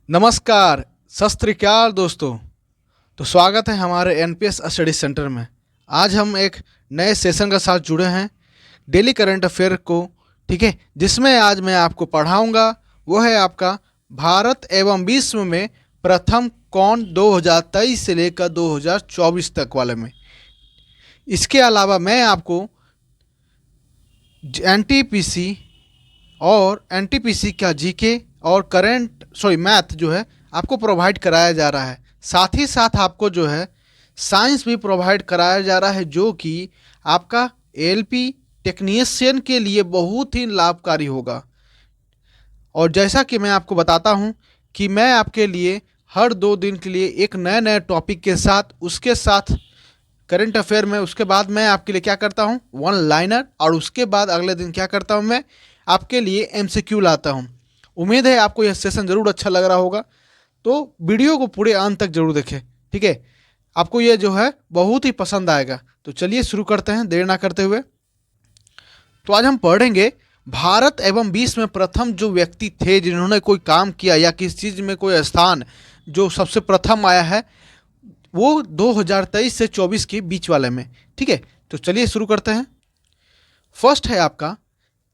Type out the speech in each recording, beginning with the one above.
नमस्कार, सत श्री अकाल दोस्तों। तो स्वागत है हमारे एनपीएस स्टडी सेंटर में। आज हम एक नए सेशन के साथ जुड़े हैं, डेली करंट अफेयर को, ठीक है, जिसमें आज मैं आपको पढ़ाऊंगा वो है आपका भारत एवं विश्व में प्रथम कौन 2023 से लेकर 2024 तक वाले में। इसके अलावा मैं आपको एनटीपीसी और एनटीपीसी का जीके और मैथ जो है आपको प्रोवाइड कराया जा रहा है। साथ ही साथ आपको जो है साइंस भी प्रोवाइड कराया जा रहा है, जो कि आपका एलपी टेक्नीशियन के लिए बहुत ही लाभकारी होगा। और जैसा कि मैं आपको बताता हूं कि मैं आपके लिए हर 2 दिन के लिए एक नए नए टॉपिक के साथ, उसके साथ करंट अफेयर में, उसके बाद मैं आपके लिए क्या करता हूं, वन लाइनर, और उसके बाद अगले दिन क्या करता हूं, मैं आपके लिए एमसीक्यू लाता हूं। उम्मीद है आपको यह सेशन ज़रूर अच्छा लग रहा होगा, तो वीडियो को पूरे अंत तक जरूर देखें, ठीक है। आपको ये जो है बहुत ही पसंद आएगा। तो चलिए शुरू करते हैं देर ना करते हुए। तो आज हम पढ़ेंगे भारत एवं विश्व में प्रथम जो व्यक्ति थे जिन्होंने कोई काम किया या किसी चीज़ में कोई स्थान जो सबसे प्रथम आया है, वो 2023 से 24 के बीच वाले में, ठीक है। तो चलिए शुरू करते हैं। फर्स्ट है आपका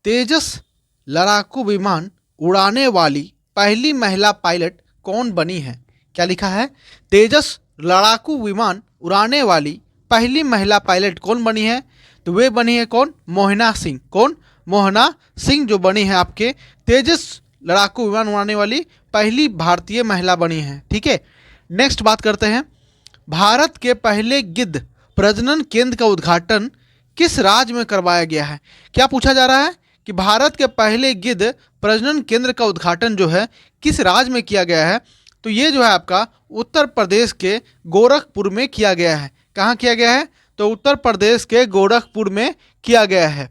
तेजस लड़ाकू विमान उड़ाने वाली पहली महिला पायलट कौन बनी है। क्या लिखा है, तेजस लड़ाकू विमान उड़ाने वाली पहली महिला पायलट कौन बनी है। तो वे बनी है कौन, मोहना सिंह। कौन, मोहना सिंह जो बनी है आपके तेजस लड़ाकू विमान उड़ाने वाली पहली भारतीय महिला बनी है, ठीक है। नेक्स्ट बात करते हैं, भारत के पहले गिद्ध प्रजनन केंद्र का उद्घाटन किस राज्य में करवाया गया है। क्या पूछा जा रहा है कि भारत के पहले गिद्ध प्रजनन केंद्र का उद्घाटन जो है किस राज्य में किया गया है। तो ये जो है आपका उत्तर प्रदेश के गोरखपुर में किया गया है। कहाँ किया गया है, तो उत्तर प्रदेश के गोरखपुर में किया गया है।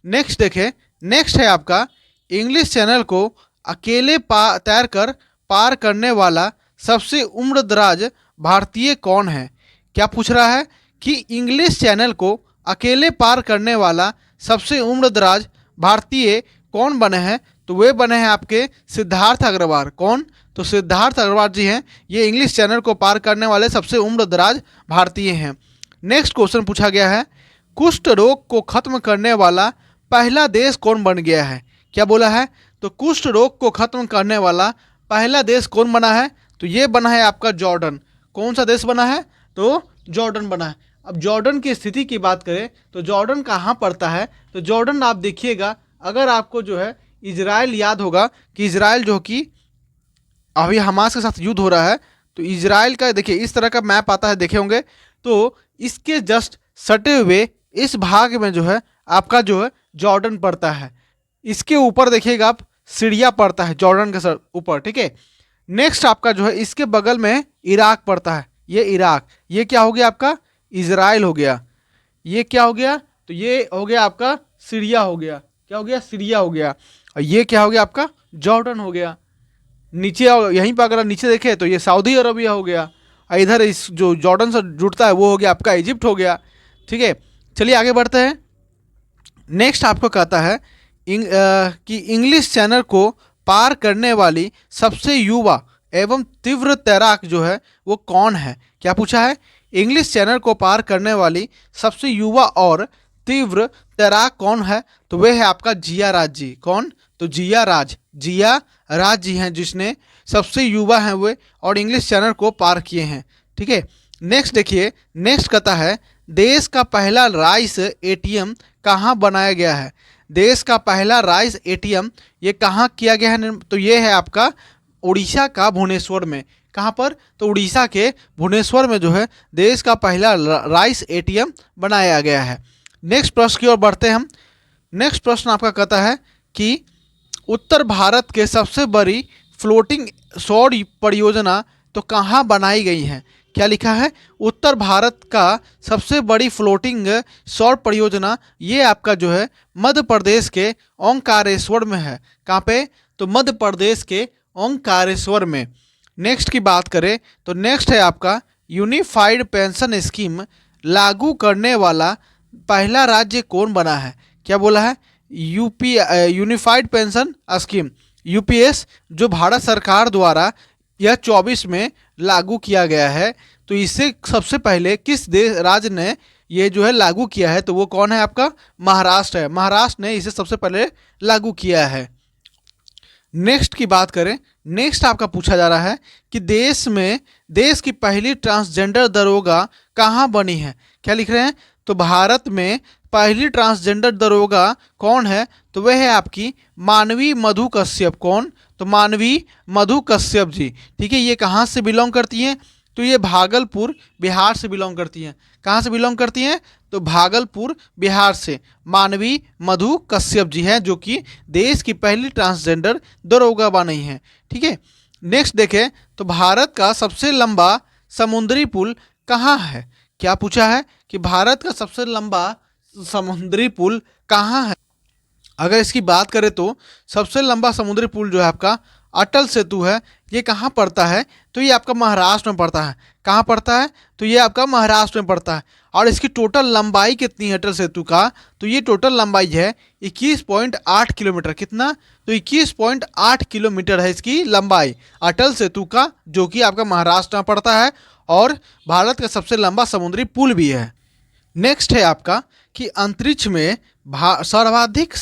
नेक्स्ट देखें, नेक्स्ट है आपका इंग्लिश चैनल को अकेले तैरकर पार करने वाला सबसे उम्रदराज भारतीय कौन है। क्या पूछ रहा है कि इंग्लिश चैनल को अकेले पार करने वाला सबसे उम्रदराज भारतीय कौन बने हैं। तो वे बने हैं आपके सिद्धार्थ अग्रवाल। कौन, तो सिद्धार्थ अग्रवाल जी हैं, ये इंग्लिश चैनल को पार करने वाले सबसे उम्रदराज भारतीय हैं। नेक्स्ट क्वेश्चन पूछा गया है, कुष्ठ रोग को खत्म करने वाला पहला देश कौन बन गया है। क्या बोला है, तो कुष्ठ रोग को खत्म करने वाला पहला देश कौन बना है। तो ये बना है आपका जॉर्डन। कौन सा देश बना है, तो जॉर्डन बना है। अब जॉर्डन की स्थिति की बात करें तो जॉर्डन कहाँ पड़ता है, तो जॉर्डन आप देखिएगा, अगर आपको जो है इजराइल याद होगा कि इजराइल जो कि अभी हमास के साथ युद्ध हो रहा है, तो इजराइल का देखिए इस तरह का मैप आता है, देखे होंगे। तो इसके जस्ट सटे हुए इस भाग में जो है आपका जो है जॉर्डन पड़ता है। इसके ऊपर देखिएगा आप सीरिया पड़ता है जॉर्डन के ऊपर, ठीक है। नेक्स्ट आपका जो है इसके बगल में इराक पड़ता है, ये इराक, ये क्या हो गया आपका इजराइल हो गया। ये क्या हो गया, तो ये हो गया आपका सीरिया हो गया। क्या हो गया, सीरिया हो गया। और ये क्या हो गया आपका जॉर्डन हो गया। नीचे यहीं पर अगर नीचे देखें तो ये सऊदी अरबिया हो गया। और इधर इस जो जॉर्डन से जुड़ता है वो हो गया आपका इजिप्ट हो गया, ठीक है। चलिए आगे बढ़ते हैं। नेक्स्ट आपको कहता है कि इंग्लिश चैनल को पार करने वाली सबसे युवा एवं तीव्र तैराक जो है वो कौन है। क्या पूछा है, इंग्लिश चैनल को पार करने वाली सबसे युवा और तीव्र तैराक कौन है। तो वह है आपका जिया राज जी। कौन, तो जिया राज जी हैं, जिसने सबसे युवा हैं वे और इंग्लिश चैनल को पार किए हैं, ठीक है। नेक्स्ट देखिए, नेक्स्ट कहता है देश का पहला राइस एटीएम कहाँ बनाया गया है। देश का पहला राइस एटीएम ये कहाँ किया गया है, तो ये है आपका उड़ीसा का भुवनेश्वर में। कहाँ पर, तो उड़ीसा के भुवनेश्वर में जो है देश का पहला राइस एटीएम बनाया गया है। नेक्स्ट प्रश्न की ओर बढ़ते हैं हम। नेक्स्ट प्रश्न आपका कहता है कि उत्तर भारत के सबसे बड़ी फ्लोटिंग सौर परियोजना तो कहाँ बनाई गई है। क्या लिखा है, उत्तर भारत का सबसे बड़ी फ्लोटिंग सौर परियोजना ये आपका जो है मध्य प्रदेश के ओंकारेश्वर में है। कहाँ पे, तो मध्य प्रदेश के ओंकारेश्वर में। नेक्स्ट की बात करें तो नेक्स्ट है आपका यूनिफाइड पेंशन स्कीम लागू करने वाला पहला राज्य कौन बना है। क्या बोला है, UP unified pension scheme UPS जो भारत सरकार द्वारा यह 24 में लागू किया गया है। तो इससे सबसे पहले किस देश राज्य ने ये जो है लागू किया है, तो वो कौन है आपका महाराष्ट्र है। महाराष्ट्र ने इसे सबसे पहले लागू किया है। नेक्स्ट की बात करें, नेक्स्ट आपका पूछा जा रहा है कि देश की पहली ट्रांसजेंडर दरोगा कहाँ बनी है। क्या लिख रहे हैं, तो भारत में पहली ट्रांसजेंडर दरोगा कौन है, तो वह है आपकी मानवी मधु कश्यप। कौन, तो मानवी मधु कश्यप जी। ठीक है, ये कहाँ से बिलोंग करती हैं, तो ये भागलपुर बिहार से बिलोंग करती हैं। कहाँ से बिलोंग करती हैं, तो भागलपुर बिहार से मानवी मधु कश्यप जी हैं, जो कि देश की पहली ट्रांसजेंडर दरोगा बनी हैं। ठीक है, नेक्स्ट देखें तो भारत का सबसे लंबा समुद्री पुल कहाँ है। क्या पूछा है कि भारत का सबसे लंबा समुद्री पुल कहाँ है। अगर इसकी बात करें तो सबसे लंबा समुद्री पुल जो है आपका अटल सेतु है। ये कहाँ पड़ता है, तो ये आपका महाराष्ट्र में पड़ता है। कहाँ पड़ता है, तो ये आपका महाराष्ट्र में पड़ता है। और इसकी टोटल लंबाई कितनी है अटल सेतु का, तो ये टोटल लंबाई है 21.8 किलोमीटर। कितना, तो 21.8 किलोमीटर है इसकी लंबाई अटल सेतु का, जो कि आपका महाराष्ट्र में पड़ता है और भारत का सबसे लंबा समुद्री पुल भी है। नेक्स्ट है आपका कि अंतरिक्ष में सर्वाधिक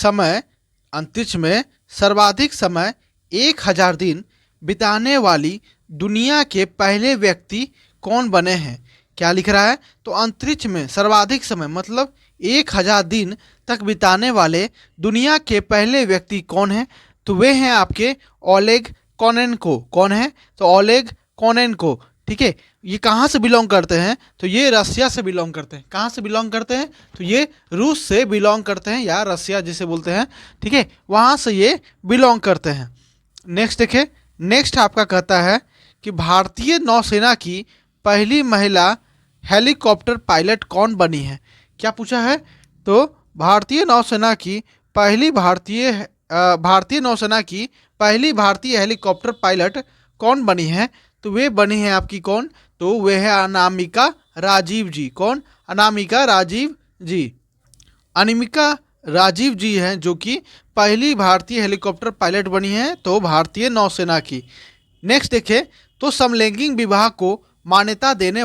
समय 1000 दिन बिताने वाली दुनिया के पहले व्यक्ति कौन बने हैं। क्या लिख रहा है, तो अंतरिक्ष में सर्वाधिक समय मतलब 1000 दिन तक बिताने वाले दुनिया के पहले व्यक्ति कौन हैं, तो वे हैं आपके ओलेग कोनेन्को। कौन है, तो ओलेग कोनेन्को। ठीक है, ये कहाँ से बिलोंग करते हैं, तो ये रसिया से बिलोंग करते हैं। कहाँ से बिलोंग करते हैं, तो ये रूस से बिलोंग करते हैं या रसिया जिसे बोलते हैं। ठीक है, वहाँ से ये बिलोंग करते हैं। नेक्स्ट देखें, नेक्स्ट आपका कहता है कि भारतीय नौसेना की पहली महिला हेलीकॉप्टर पायलट कौन बनी है। क्या पूछा है, तो भारतीय नौसेना की भारतीय हेलीकॉप्टर पायलट कौन बनी है, तो वे बनी है आपकी कौन, तो वे है अनामिका राजीव जी। कौन, अनामिका राजीव जी। अनामिका राजीव जी हैं जो कि पहली भारतीय हेलीकॉप्टर पायलट बनी हैं, तो भारतीय नौसेना की। नेक्स्ट देखें तो समलैंगिक विवाह को मान्यता देने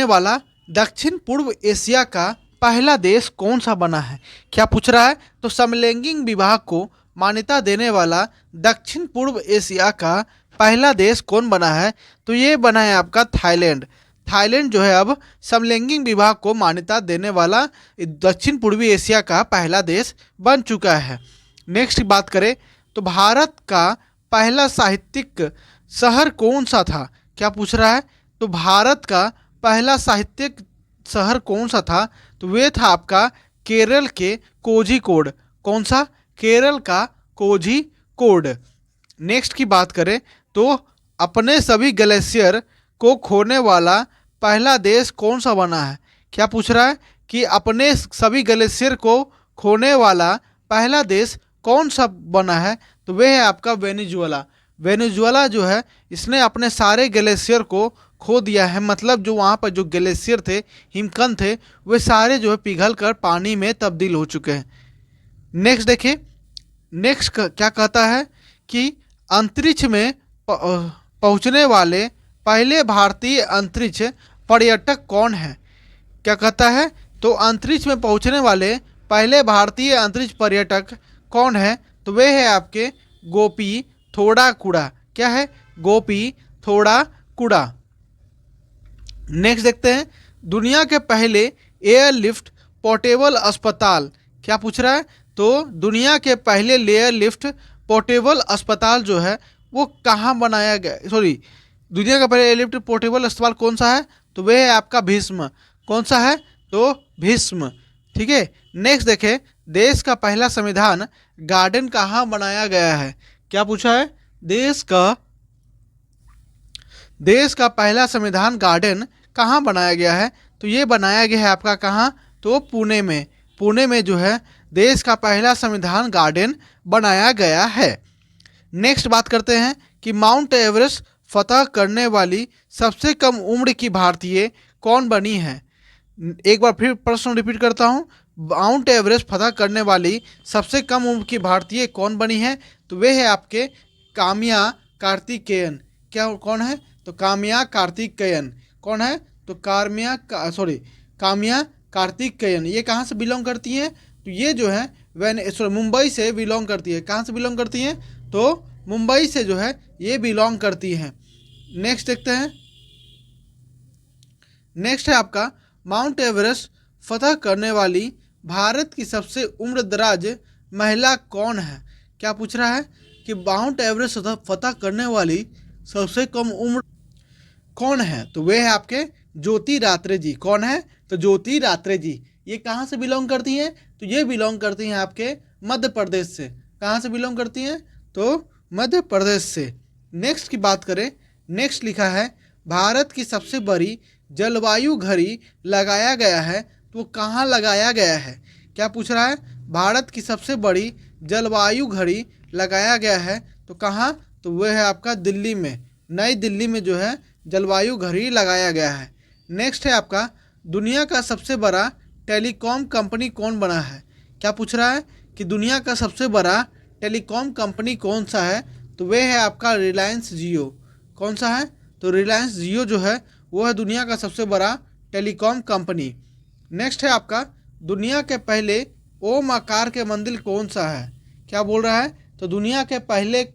वाला दक्षिण पूर्व एशिया का पहला देश कौन सा बना है। क्या पूछ रहा है, तो समलैंगिक विवाह को मान्यता देने वाला दक्षिण पूर्व एशिया का पहला देश कौन बना है, तो ये बना है आपका थाईलैंड। थाईलैंड जो है अब समलैंगिक विवाह को मान्यता देने वाला दक्षिण पूर्वी एशिया का पहला देश बन चुका है। नेक्स्ट बात करें तो भारत का पहला साहित्यिक शहर कौन सा था। क्या पूछ रहा है, तो भारत का पहला साहित्यिक शहर कौन सा था, तो वे था आपका केरल के कोझिकोड। कौन सा, केरल का कोझिकोड। नेक्स्ट की बात करें तो अपने सभी ग्लेशियर को खोने वाला पहला देश कौन सा बना है। क्या पूछ रहा है कि अपने सभी ग्लेशियर को खोने वाला पहला देश कौन सा बना है, तो वह है आपका वेनेजुएला। वेनेजुएला जो है इसने अपने सारे ग्लेशियर को खो दिया है, मतलब जो वहाँ पर जो ग्लेशियर थे, हिमखंड थे, वे सारे जो है पिघल कर पानी में तब्दील हो चुके हैं। नेक्स्ट देखिए, नेक्स्ट क्या कहता है कि अंतरिक्ष में पहुँचने वाले पहले भारतीय अंतरिक्ष पर्यटक कौन है। क्या कहता है, तो अंतरिक्ष में पहुँचने वाले पहले भारतीय अंतरिक्ष पर्यटक कौन है, तो वे है आपके गोपी थोड़ा कूड़ा। क्या है, गोपी थोड़ा कूड़ा। नेक्स्ट देखते हैं दुनिया के पहले एयरलिफ्ट पोर्टेबल अस्पताल। क्या पूछ रहा है, तो दुनिया के पहले एयरलिफ्ट पोर्टेबल अस्पताल जो है वो कहाँ बनाया गया, दुनिया का पहले एयरलिफ्ट पोर्टेबल अस्पताल कौन सा है, तो वह है आपका भीष्म। कौन सा है, तो भीष्म। ठीक है, नेक्स्ट देखें देश का पहला संविधान गार्डन कहाँ बनाया गया है। क्या पूछा है, देश का पहला संविधान गार्डन कहाँ बनाया गया है, तो ये बनाया गया है आपका कहाँ, तो पुणे में। पुणे में जो है देश का पहला संविधान गार्डन बनाया गया है। नेक्स्ट बात करते हैं कि माउंट एवरेस्ट फतह करने वाली सबसे कम उम्र की भारतीय कौन बनी है। एक बार फिर प्रश्न रिपीट करता हूँ, माउंट एवरेस्ट फतह करने वाली सबसे कम उम्र की भारतीय कौन बनी है, तो वे है आपके काम्या कार्तिकेयन। क्या कौन है? तो काम्या कार्तिकेयन। कौन है? तो काम्या कार्तिकेयन। ये कहाँ से बिलोंग करती हैं? तो ये जो है मुंबई से बिलोंग करती है। कहाँ से बिलोंग करती हैं? तो मुंबई से जो है ये बिलोंग करती हैं। नेक्स्ट देखते हैं। नेक्स्ट है आपका माउंट एवरेस्ट फतह करने वाली भारत की सबसे उम्रदराज महिला कौन है? क्या पूछ रहा है कि माउंट एवरेस्ट फतह करने वाली सबसे कम उम्र कौन है? तो वे है आपके ज्योति रात्रे जी। कौन है? तो ज्योति रात्रे जी। ये कहाँ से बिलोंग करती हैं? तो ये बिलोंग करती हैं आपके मध्य प्रदेश से। कहाँ से बिलोंग करती हैं? तो मध्य प्रदेश से। नेक्स्ट की बात करें, नेक्स्ट लिखा है भारत की सबसे बड़ी जलवायु घड़ी लगाया गया है, तो कहाँ लगाया गया है? क्या पूछ रहा है? भारत की सबसे बड़ी जलवायु घड़ी लगाया गया है, तो कहाँ? तो वह है आपका दिल्ली में, नई दिल्ली में जो है जलवायु घड़ी लगाया गया है। नेक्स्ट है आपका दुनिया का सबसे बड़ा टेलीकॉम कंपनी कौन बना है? क्या पूछ रहा है कि दुनिया का सबसे बड़ा टेलीकॉम कंपनी कौन सा है? तो वह है आपका रिलायंस जियो। कौन सा है? तो रिलायंस जियो जो है वो है दुनिया का सबसे बड़ा टेलीकॉम कंपनी। नेक्स्ट है आपका दुनिया के पहले ओम आकार के मंदिर कौन सा है? क्या बोल रहा है? तो दुनिया के पहले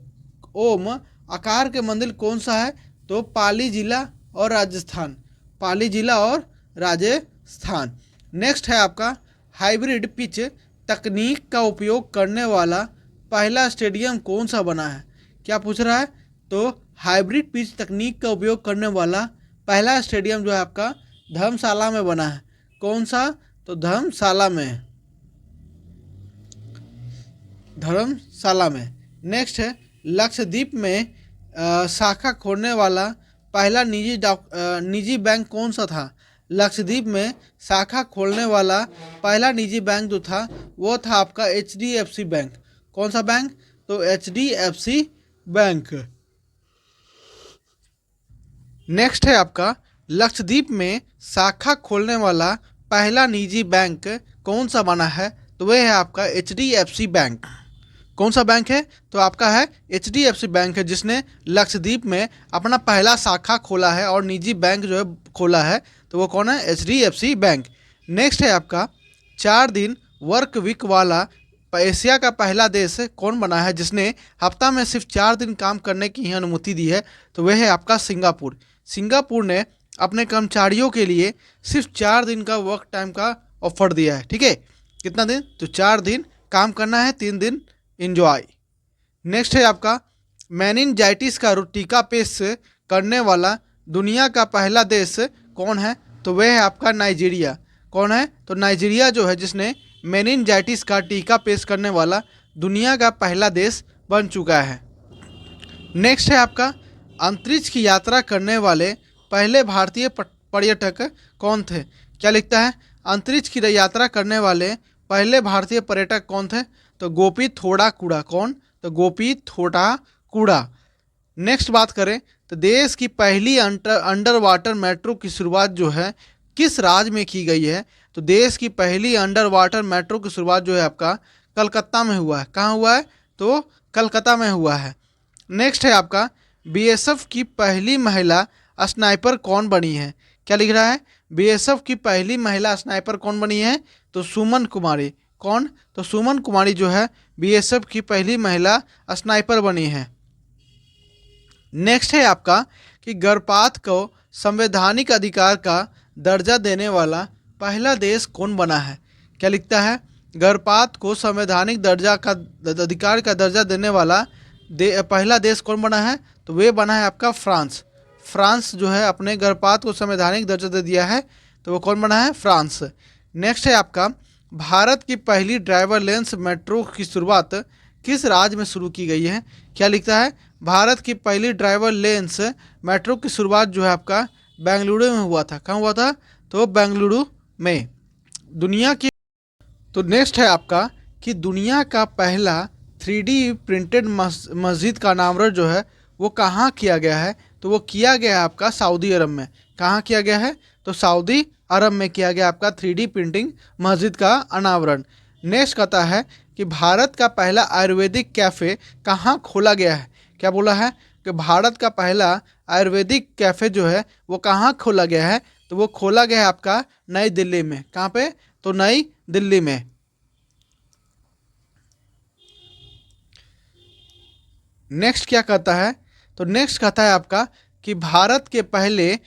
ओम आकार के मंदिर कौन सा है? तो पाली जिला और राजस्थान। पाली जिला और राजस्थान। नेक्स्ट है आपका हाइब्रिड पिच तकनीक का उपयोग करने वाला पहला स्टेडियम कौन सा बना है? क्या पूछ रहा है? तो हाइब्रिड पिच तकनीक का उपयोग करने वाला पहला स्टेडियम जो है आपका धर्मशाला में बना है। कौन सा? तो धर्मशाला में। धर्मशाला में। नेक्स्ट है लक्षद्वीप में शाखा खोलने वाला पहला निजी बैंक कौन सा था? लक्षद्वीप में शाखा खोलने वाला पहला निजी बैंक जो था वो था आपका HDFC बैंक। कौन सा बैंक? तो HDFC बैंक। नेक्स्ट है आपका लक्षद्वीप में शाखा खोलने वाला पहला निजी बैंक कौन सा बना है? तो वह है आपका HDFC बैंक। कौन सा बैंक है? तो आपका है HDFC बैंक है, जिसने लक्षद्वीप में अपना पहला शाखा खोला है और निजी बैंक जो है खोला है। तो वो कौन है? HDFC bank. नेक्स्ट है आपका 4 दिन वर्क वीक वाला एशिया का पहला देश कौन बना है जिसने हफ्ता में सिर्फ 4 दिन काम करने की ही अनुमति दी है? तो वह है आपका सिंगापुर। सिंगापुर ने अपने कर्मचारियों के लिए सिर्फ 4 दिन का वर्क टाइम का ऑफर दिया है। ठीक है, कितना दिन? तो 4 दिन काम करना है, 3 दिन एंजॉय। नेक्स्ट है आपका मेनिनजाइटिस का टीका पेश करने वाला दुनिया का पहला देश कौन है? तो वह है आपका नाइजीरिया। कौन है? तो नाइजीरिया जो है जिसने मेनिनजाइटिस का टीका पेश करने वाला दुनिया का पहला देश बन चुका है। नेक्स्ट है आपका अंतरिक्ष की यात्रा करने वाले पहले भारतीय पर्यटक कौन थे? क्या लिखता है? अंतरिक्ष की यात्रा करने वाले पहले भारतीय पर्यटक कौन थे? तो गोपी थोड़ा कूड़ा। कौन? तो गोपी थोड़ा कूड़ा। नेक्स्ट बात करें तो देश की पहली अंडर वाटर मेट्रो की शुरुआत जो है किस राज्य में की गई है? तो देश की पहली अंडर वाटर मेट्रो की शुरुआत जो है आपका कलकत्ता में हुआ है। कहाँ हुआ है? तो कलकत्ता में हुआ है। नेक्स्ट है आपका BSF की पहली महिला स्नाइपर कौन बनी है? क्या लिख रहा है? BSF की पहली महिला स्नाइपर कौन बनी है? तो सुमन कुमारी। कौन? तो सुमन कुमारी जो है BSF की पहली महिला स्नाइपर बनी है। नेक्स्ट है आपका कि गर्भपात को संवैधानिक अधिकार का दर्जा देने वाला पहला देश कौन बना है? क्या लिखता है? गर्भपात को संवैधानिक दर्जा का अधिकार का दर्जा देने वाला पहला देश कौन बना है? तो वे बना है आपका फ्रांस। फ्रांस जो है अपने गर्भपात को संवैधानिक दर्जा दे दिया है, तो वो कौन बना है? फ्रांस। नेक्स्ट है आपका भारत की पहली ड्राइवरलेस मेट्रो की शुरुआत किस राज्य में शुरू की गई है? क्या लिखता है? भारत की पहली ड्राइवरलेस मेट्रो की शुरुआत जो है आपका बेंगलुरु में हुआ था। कहाँ हुआ था? तो बेंगलुरु में। दुनिया की तो नेक्स्ट है आपका कि दुनिया का पहला 3D प्रिंटेड मस्जिद का नामकरण जो है वो कहाँ किया गया है? तो वो किया गया है आपका सऊदी अरब में। कहाँ किया गया है? तो सऊदी अरब में किया गया आपका 3D प्रिंटिंग मस्जिद का अनावरण। नेक्स्ट कहता है कि भारत का पहला आयुर्वेदिक कैफ़े कहाँ खोला गया है? क्या बोला है कि भारत का पहला आयुर्वेदिक कैफ़े जो है वो कहाँ खोला गया है, तो वो खोला गया है आपका नई दिल्ली में। कहाँ पे, तो नई दिल्ली में। नेक्स्ट क्या कहता है, तो नेक्स्ट कहता है आपका कि भारत के पहले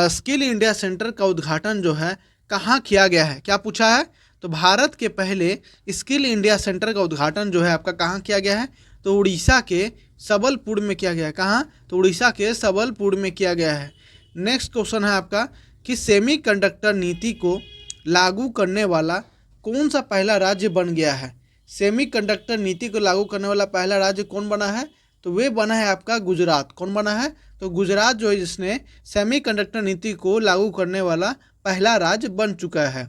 स्किल इंडिया सेंटर का उद्घाटन जो है कहाँ किया गया है। क्या पूछा है, तो भारत के पहले स्किल इंडिया सेंटर का उद्घाटन जो है आपका कहाँ किया गया है, तो उड़ीसा के सबलपुर में किया गया है। कहाँ, तो उड़ीसा के सबलपुर में किया गया है। नेक्स्ट क्वेश्चन है आपका कि सेमीकंडक्टर नीति को लागू करने वाला कौन सा पहला राज्य बन गया है। सेमीकंडक्टर नीति को लागू करने वाला पहला राज्य कौन बना है, तो वे बना है आपका गुजरात। कौन बना है, तो गुजरात जो है जिसने सेमीकंडक्टर नीति को लागू करने वाला पहला राज्य बन चुका है।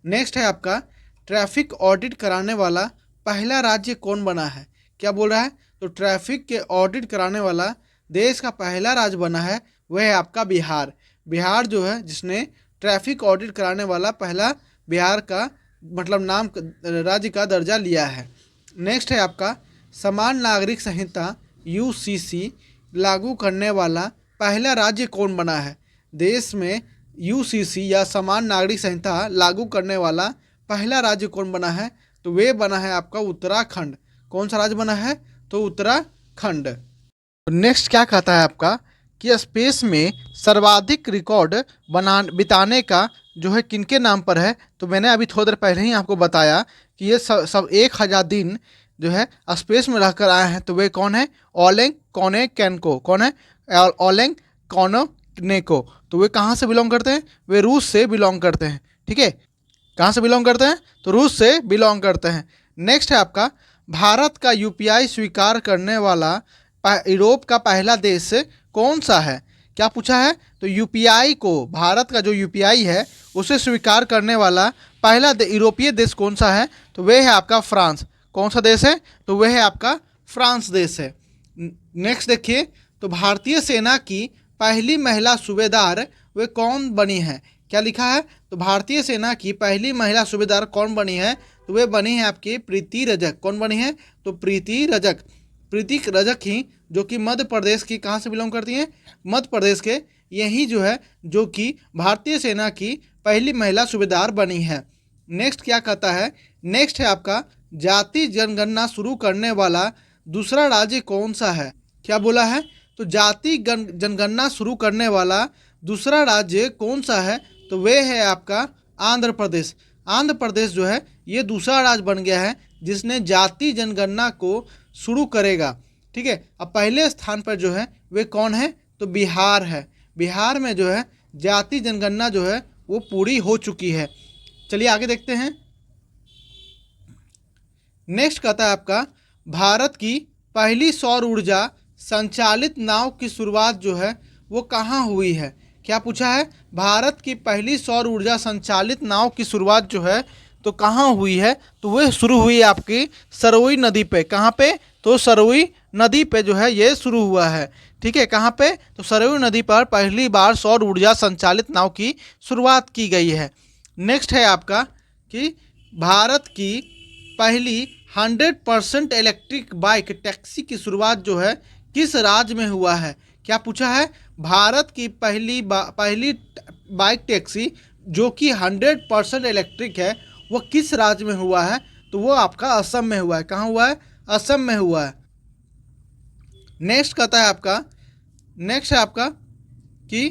नेक्स्ट है आपका ट्रैफिक ऑडिट कराने वाला पहला राज्य कौन बना है। क्या बोल रहा है, तो ट्रैफिक के ऑडिट कराने वाला देश का पहला राज्य बना है वह है आपका बिहार। बिहार जो है जिसने ट्रैफिक ऑडिट कराने वाला पहला बिहार का मतलब नाम राज्य का दर्जा लिया है। नेक्स्ट है आपका समान नागरिक संहिता यूसीसी लागू करने वाला पहला राज्य कौन बना है। देश में यूसीसी या समान नागरिक संहिता लागू करने वाला पहला राज्य कौन बना है, तो वे बना है आपका उत्तराखंड। कौन सा राज्य बना है, तो उत्तराखंड। नेक्स्ट क्या कहता है आपका कि स्पेस में सर्वाधिक रिकॉर्ड बिताने का जो है किनके नाम पर है, तो मैंने अभी थोड़ी देर पहले ही आपको बताया कि ये सब 1000 दिन जो है स्पेस में रहकर आए हैं, तो वे कौन है, ओलेग कोनेन्को। कौन है, ओलेग कोनेन्को। तो वे कहाँ से बिलोंग करते हैं, वे रूस से बिलोंग करते हैं। ठीक है, कहाँ से बिलोंग करते हैं, तो रूस से बिलोंग करते हैं। नेक्स्ट है आपका भारत का यूपीआई स्वीकार करने वाला यूरोप का पहला देश कौन सा है। क्या पूछा है, तो यूपीआई को, भारत का जो यूपीआई है उसे स्वीकार करने वाला पहला यूरोपीय देश कौन सा है, तो वह है आपका फ्रांस। कौन सा देश है, तो वह है आपका फ्रांस देश है। नेक्स्ट देखिए, तो भारतीय सेना की पहली महिला सूबेदार वे कौन बनी है। क्या लिखा है, तो भारतीय सेना की पहली महिला सूबेदार कौन बनी है, तो वे बनी है आपकी प्रीति रजक। कौन बनी है, तो प्रीति रजक। प्रीति रजक ही जो कि मध्य प्रदेश की, कहाँ से बिलोंग करती हैं, मध्य प्रदेश के, यही जो है जो कि भारतीय सेना की पहली महिला सूबेदार बनी है। नेक्स्ट क्या कहता है, नेक्स्ट है आपका जाति जनगणना शुरू करने वाला दूसरा राज्य कौन सा है। क्या बोला है, तो जाति जनगणना शुरू करने वाला दूसरा राज्य कौन सा है, तो वे है आपका आंध्र प्रदेश। आंध्र प्रदेश जो है ये दूसरा राज्य बन गया है जिसने जाति जनगणना को शुरू करेगा। ठीक है, अब पहले स्थान पर जो है वे कौन है, तो बिहार है। बिहार में जो है जाति जनगणना जो है वो पूरी हो चुकी है। चलिए आगे देखते हैं। नेक्स्ट कहता है आपका भारत की पहली सौर ऊर्जा संचालित नाव की शुरुआत जो है वो कहाँ हुई है। क्या पूछा है, भारत की पहली सौर ऊर्जा संचालित नाव की शुरुआत जो है तो कहाँ हुई है, तो वह शुरू हुई आपकी सरयुई नदी पे। कहाँ पे, तो सरयुई नदी पे जो है ये शुरू हुआ है। ठीक है, कहाँ पे, तो सरयुई नदी पर पहली बार सौर ऊर्जा संचालित नाव की शुरुआत की गई है। नेक्स्ट है आपका कि भारत की पहली 100% इलेक्ट्रिक बाइक टैक्सी की शुरुआत जो है किस राज्य में हुआ है। क्या पूछा है, भारत की पहली बाइक टैक्सी जो कि 100% इलेक्ट्रिक है वो किस राज्य में हुआ है, तो वो आपका असम में हुआ है। कहाँ हुआ है, असम में हुआ है। नेक्स्ट कहता है आपका, नेक्स्ट है आपका कि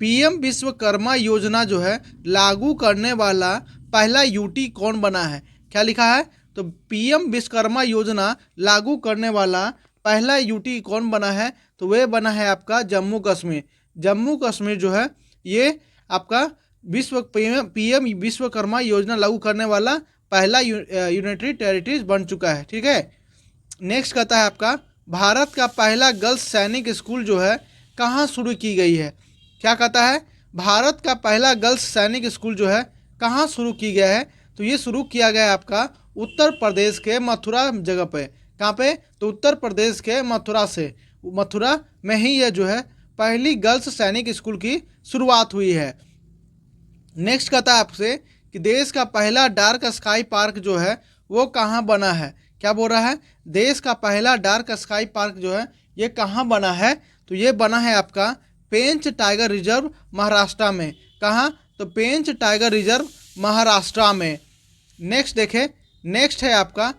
पीएम विश्वकर्मा योजना जो है लागू करने वाला पहला यूटी कौन बना है। क्या लिखा है, तो पीएम विश्वकर्मा योजना लागू करने वाला पहला यूटी कौन बना है, तो वह बना है आपका जम्मू कश्मीर। जम्मू कश्मीर जो है ये आपका पीएम विश्वकर्मा योजना लागू करने वाला पहला यूनिटरी टेरिटरीज बन चुका है। ठीक है, नेक्स्ट कहता है आपका भारत का पहला गर्ल्स सैनिक स्कूल जो है कहाँ शुरू की गई है। क्या कहता है, भारत का पहला गर्ल्स सैनिक स्कूल जो है कहाँ शुरू की गया है, तो ये शुरू किया गया है आपका उत्तर प्रदेश के मथुरा जगह पे। कहाँ पे, तो उत्तर प्रदेश के मथुरा में ही यह जो है पहली गर्ल्स सैनिक स्कूल की शुरुआत हुई है। नेक्स्ट कहता है आपसे कि देश का पहला डार्क स्काई पार्क जो है वो कहाँ बना है। क्या बोल रहा है, देश का पहला डार्क स्काई पार्क जो है ये कहाँ बना है? तो ये बना है आपका पेंच टाइगर रिजर्व महाराष्ट्र में। कहाँ? तो पेंच टाइगर रिजर्व महाराष्ट्र में। नेक्स्ट देखें, नेक्स्ट है आपका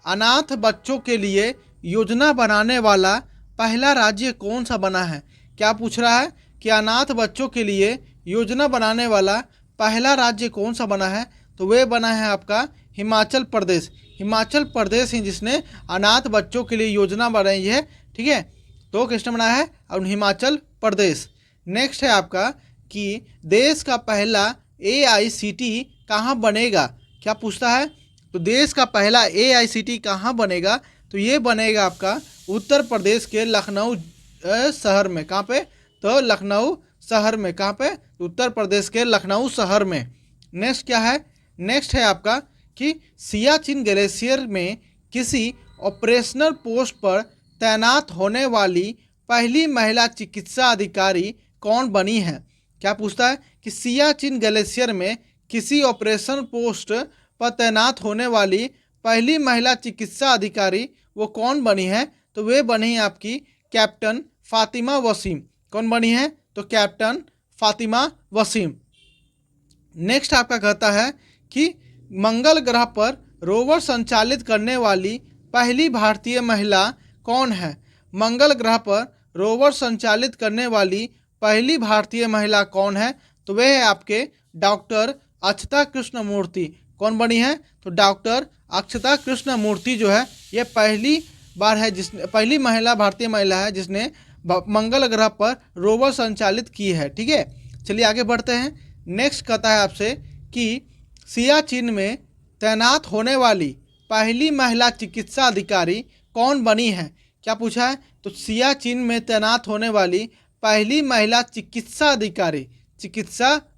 अनाथ बच्चों के लिए योजना बनाने वाला पहला राज्य कौन सा बना है? क्या पूछ रहा है कि अनाथ बच्चों के लिए योजना बनाने वाला पहला राज्य कौन सा बना है? तो वह बना है आपका हिमाचल प्रदेश। हिमाचल प्रदेश ही जिसने अनाथ बच्चों के लिए योजना बनाई है, ठीक है। तो किसने बनाया है? और हिमाचल प्रदेश। नेक्स्ट है आपका कि देश का पहला AICT कहाँ बनेगा? क्या पूछता है? तो देश का पहला AICT कहाँ बनेगा? तो ये बनेगा आपका उत्तर प्रदेश के लखनऊ शहर में। कहाँ पे? तो लखनऊ शहर में। कहाँ पे? उत्तर प्रदेश के लखनऊ शहर में। नेक्स्ट क्या है? नेक्स्ट है आपका कि सियाचिन ग्लेशियर में किसी ऑपरेशनल पोस्ट पर तैनात होने वाली पहली महिला चिकित्सा अधिकारी कौन बनी है? क्या पूछता है कि सियाचिन ग्लेशियर में किसी ऑपरेशन पोस्ट पर तैनात होने वाली पहली महिला चिकित्सा अधिकारी वो कौन बनी है? तो वे बनी है आपकी कैप्टन फातिमा वसीम। कौन बनी है? तो कैप्टन फातिमा वसीम। नेक्स्ट आपका कहता है कि मंगल ग्रह पर रोवर संचालित करने वाली पहली भारतीय महिला कौन है? मंगल ग्रह पर रोवर संचालित करने वाली पहली भारतीय महिला कौन है? तो वह है आपके डॉक्टर अक्षता कृष्णमूर्ति। कौन बनी है? तो डॉक्टर अक्षता कृष्णमूर्ति जो है ये पहली बार है जिसने, पहली महिला भारतीय महिला है जिसने मंगल ग्रह पर रोवर संचालित की है, ठीक है। चलिए आगे बढ़ते हैं। नेक्स्ट कहता है आपसे कि सियाचिन में तैनात होने वाली पहली महिला चिकित्सा अधिकारी कौन बनी है? क्या पूछा है? तो सियाचिन में तैनात होने वाली पहली महिला चिकित्सा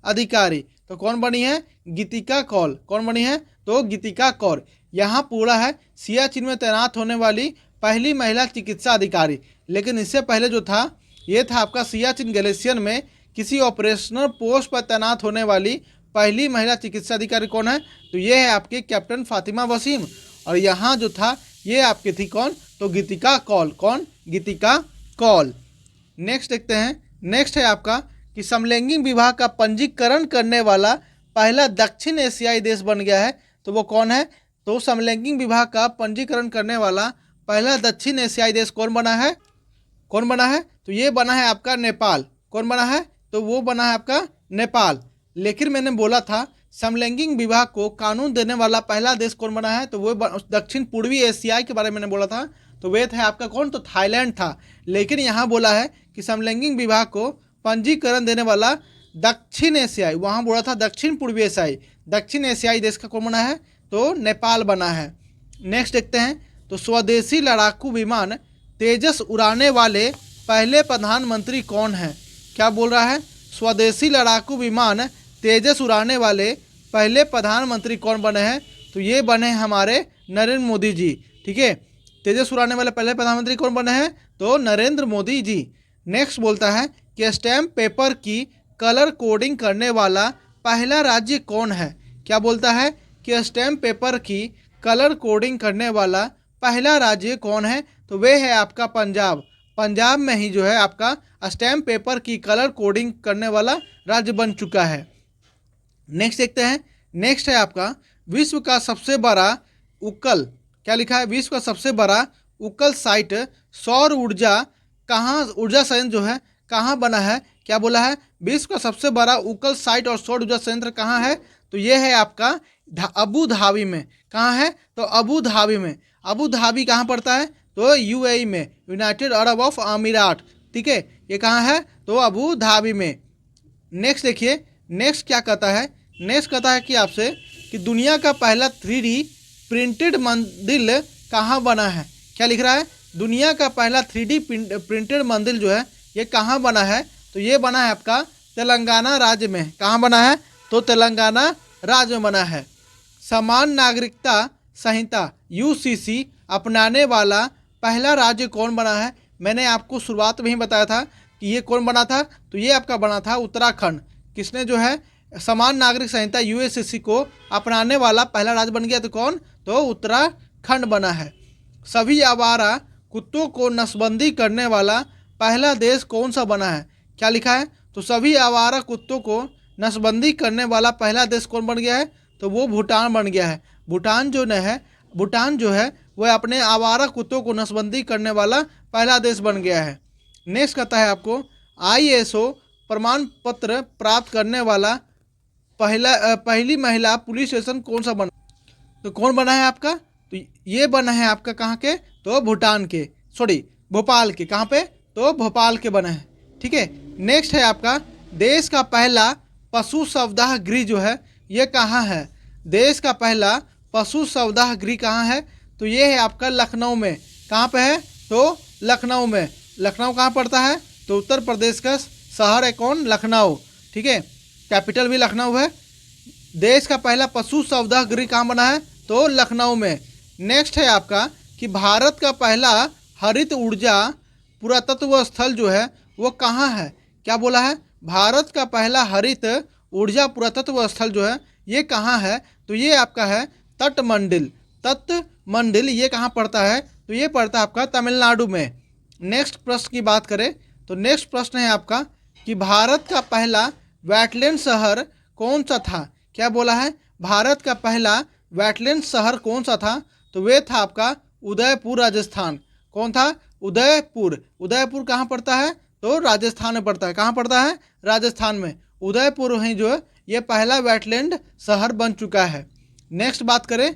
अधिकारी तो कौन बनी है? गीतिका कौल। कौन बनी है? तो गीतिका कौल। यहाँ पूरा है सियाचिन में तैनात होने वाली पहली महिला चिकित्सा अधिकारी, लेकिन इससे पहले जो था ये था आपका सियाचिन ग्लेशियर में किसी ऑपरेशनल पोस्ट पर तैनात होने वाली पहली महिला चिकित्सा अधिकारी कौन है? तो ये है आपकी कैप्टन फातिमा वसीम। और यहाँ जो था ये आपकी थी कौन? तो गीतिका कौल। कौन? गीतिका कौल। नेक्स्ट देखते हैं। नेक्स्ट है आपका कि समलैंगिक विवाह का पंजीकरण करने वाला पहला दक्षिण एशियाई देश बन गया है। तो वो कौन है? तो समलैंगिक विवाह का पंजीकरण करने वाला पहला दक्षिण एशियाई देश कौन बना है? कौन बना है? तो ये बना है आपका नेपाल। कौन बना है? तो वो बना है आपका नेपाल। लेकिन मैंने बोला था समलैंगिक विवाह को कानून देने वाला पहला देश कौन बना है? तो वो दक्षिण पूर्वी एशिया के बारे में मैंने बोला था, तो वे थे आपका कौन? तो थाईलैंड था। लेकिन यहाँ बोला है कि समलैंगिक विवाह को पंजीकरण देने वाला दक्षिण एशियाई, वहाँ बोला था दक्षिण पूर्वी एशियाई, दक्षिण एशियाई देश का कौन बना है? तो नेपाल बना है। नेक्स्ट देखते हैं। तो स्वदेशी लड़ाकू विमान तेजस उड़ाने वाले पहले प्रधानमंत्री कौन हैं? क्या बोल रहा है? स्वदेशी लड़ाकू विमान तेजस उड़ाने वाले पहले प्रधानमंत्री कौन बने हैं? तो ये बने हमारे नरेंद्र मोदी जी, ठीक है। तेजस उड़ाने वाले पहले प्रधानमंत्री कौन बने हैं? तो नरेंद्र मोदी जी। नेक्स्ट बोलता है कि स्टैम्प पेपर की कलर कोडिंग करने वाला पहला राज्य कौन है? क्या बोलता है कि स्टैम्प पेपर की कलर कोडिंग करने वाला पहला राज्य कौन है? तो वे है आपका पंजाब। पंजाब में ही जो है आपका स्टैम्प पेपर की कलर कोडिंग करने वाला राज्य बन चुका है। नेक्स्ट देखते हैं। नेक्स्ट है आपका विश्व का सबसे बड़ा उक्कल, क्या लिखा है? विश्व का सबसे बड़ा उक्कल साइट सौर ऊर्जा कहाँ, ऊर्जा संयंत्र जो है कहाँ बना है? क्या बोला है? विश्व का सबसे बड़ा उक्कल साइट और सौर ऊर्जा संयंत्र कहाँ है? तो ये है आपका अबू धाबी में। कहाँ है? तो अबू धाबी में। अबू धाबी कहाँ पड़ता है? तो UAE में, यूनाइटेड अरब ऑफ अमीरात, ठीक है। ये कहाँ है? तो अबू धाबी में। नेक्स्ट देखिए। नेक्स्ट क्या कहता है? नेक्स्ट कहता है कि आपसे कि दुनिया का पहला 3D प्रिंटेड मंदिर कहाँ बना है? क्या लिख रहा है? दुनिया का पहला 3D प्रिंटेड मंदिर जो है ये कहाँ बना है? तो ये बना है आपका तेलंगाना राज्य में। कहाँ बना है? तो तेलंगाना राज्य में बना है। समान नागरिकता संहिता UCC अपनाने वाला पहला राज्य कौन बना है? मैंने आपको शुरुआत में ही बताया था कि ये कौन बना था। तो ये आपका बना था उत्तराखंड। किसने जो है समान नागरिक संहिता UCC को अपनाने वाला पहला राज्य बन गया? तो कौन? तो उत्तराखंड बना है। सभी आवारा कुत्तों को नसबंदी करने वाला पहला देश कौन सा बना है? क्या लिखा है? तो सभी आवारा कुत्तों को नसबंदी करने वाला पहला देश कौन बन गया है? तो वो भूटान बन गया है। भूटान जो है वह अपने आवारा कुत्तों को नसबंदी करने वाला पहला देश बन गया है। नेक्स्ट कहता है आपको ISO प्रमाण पत्र प्राप्त करने वाला पहली महिला पुलिस स्टेशन कौन सा बना? तो कौन बना है आपका? तो ये बना है आपका कहाँ के? तो भूटान के, सॉरी भोपाल के। कहाँ पे? तो भोपाल के बना है। ठीक है। नेक्स्ट है आपका देश का पहला पशु संवर्धन गृह जो है ये कहाँ है? देश का पहला पशु संवर्धन गृह कहाँ है? तो ये है आपका लखनऊ में। कहाँ पे है? तो लखनऊ में। लखनऊ कहाँ पड़ता है? तो उत्तर प्रदेश का शहर है कौन? लखनऊ। ठीक है, कैपिटल भी लखनऊ है। देश का पहला पशु संवर्धन गृह कहाँ बना है? तो लखनऊ में। नेक्स्ट है आपका कि भारत का पहला हरित ऊर्जा पुरातत्व स्थल जो है वो कहाँ है? क्या बोला है? भारत का पहला हरित ऊर्जा पुरातत्व स्थल जो है ये कहाँ है? तो ये आपका है तटमंडिल। तटमंडिल ये कहाँ पड़ता है? तो ये पड़ता है आपका तमिलनाडु में। नेक्स्ट प्रश्न की बात करें तो नेक्स्ट प्रश्न है आपका कि भारत का पहला वेटलैंड शहर कौन सा था? क्या बोला है? भारत का पहला वेटलैंड शहर कौन सा था? तो वे था आपका उदयपुर, राजस्थान। कौन था? उदयपुर। उदयपुर कहाँ पड़ता है? तो राजस्थान में पड़ता है। कहाँ पड़ता है? राजस्थान में। उदयपुर ही जो है ये पहला वेटलैंड शहर बन चुका है। नेक्स्ट बात करें,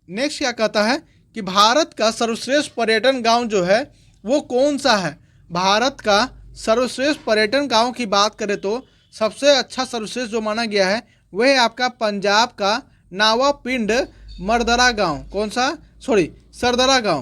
नेक्स्ट क्या कहता है कि भारत का सर्वश्रेष्ठ पर्यटन गांव जो है वो कौन सा है? भारत का सर्वश्रेष्ठ पर्यटन गांव की बात करें तो सबसे अच्छा सर्वश्रेष्ठ जो माना गया है वह है आपका पंजाब का नावापिंड मरदरा गांव। कौन सा? सॉरी सरदरा गांव।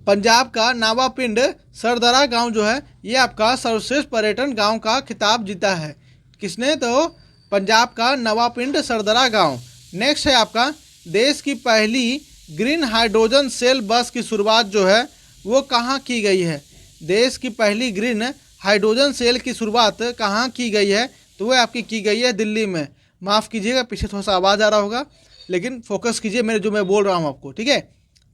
पंजाब का नावापिंड सरदरा गांव जो है ये आपका सर्वश्रेष्ठ पर्यटन गांव का खिताब जीता है। किसने? तो पंजाब का नवापिंड सरदरा गांव। नेक्स्ट है आपका देश की पहली ग्रीन हाइड्रोजन सेल बस की शुरुआत जो है वो कहाँ की गई है? देश की पहली ग्रीन हाइड्रोजन सेल की शुरुआत कहाँ की गई है? तो वह आपकी की गई है दिल्ली में। माफ़ कीजिएगा पीछे थोड़ा सा आवाज़ आ रहा होगा, लेकिन फोकस कीजिए मेरे जो मैं बोल रहा हूँ आपको। ठीक है,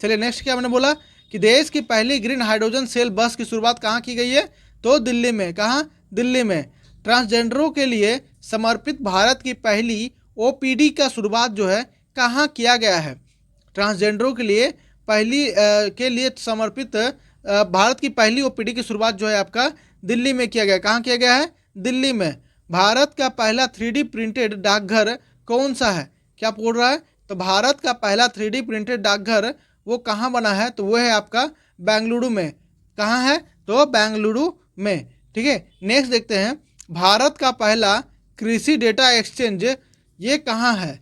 चलिए नेक्स्ट क्या मैंने बोला कि देश की पहली ग्रीन हाइड्रोजन सेल बस की शुरुआत कहाँ की गई है? तो दिल्ली में। कहाँ? दिल्ली में। ट्रांसजेंडरों के लिए समर्पित भारत की पहली OPD का शुरुआत जो है कहाँ किया गया है? ट्रांसजेंडरों के लिए समर्पित भारत की पहली OPD की शुरुआत जो है आपका दिल्ली में किया गया। कहाँ किया गया है? दिल्ली में। भारत का पहला 3D प्रिंटेड डाकघर कौन सा है? क्या बोल रहा है? तो भारत का पहला 3D प्रिंटेड डाकघर वो कहाँ बना है? तो वो है आपका बेंगलुरु में। कहाँ है? तो बेंगलुरु में। ठीक है, नेक्स्ट देखते हैं भारत का पहला कृषि डेटा एक्सचेंज ये कहाँ है?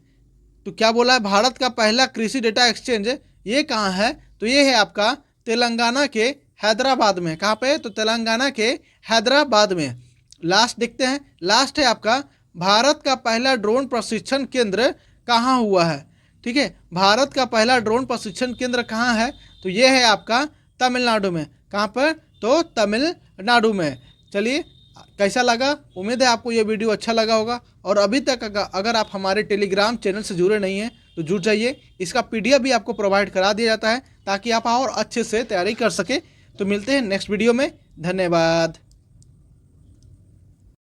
तो क्या बोला है? भारत का पहला कृषि डेटा एक्सचेंज ये कहाँ है? तो ये है आपका तेलंगाना के हैदराबाद में। कहाँ पे? तो तेलंगाना के हैदराबाद में। लास्ट देखते हैं, लास्ट है आपका भारत का पहला ड्रोन प्रशिक्षण केंद्र कहाँ हुआ है? ठीक है, भारत का पहला ड्रोन प्रशिक्षण केंद्र कहाँ है? तो ये है आपका तमिलनाडु में। कहाँ पर? तो तमिलनाडु में। चलिए कैसा लगा? उम्मीद है आपको ये वीडियो अच्छा लगा होगा। और अभी तक अगर आप हमारे टेलीग्राम चैनल से जुड़े नहीं हैं तो जुड़ जाइए। इसका PDF भी आपको प्रोवाइड करा दिया जाता है ताकि आप और अच्छे से तैयारी कर सके। तो मिलते हैं नेक्स्ट वीडियो में। धन्यवाद।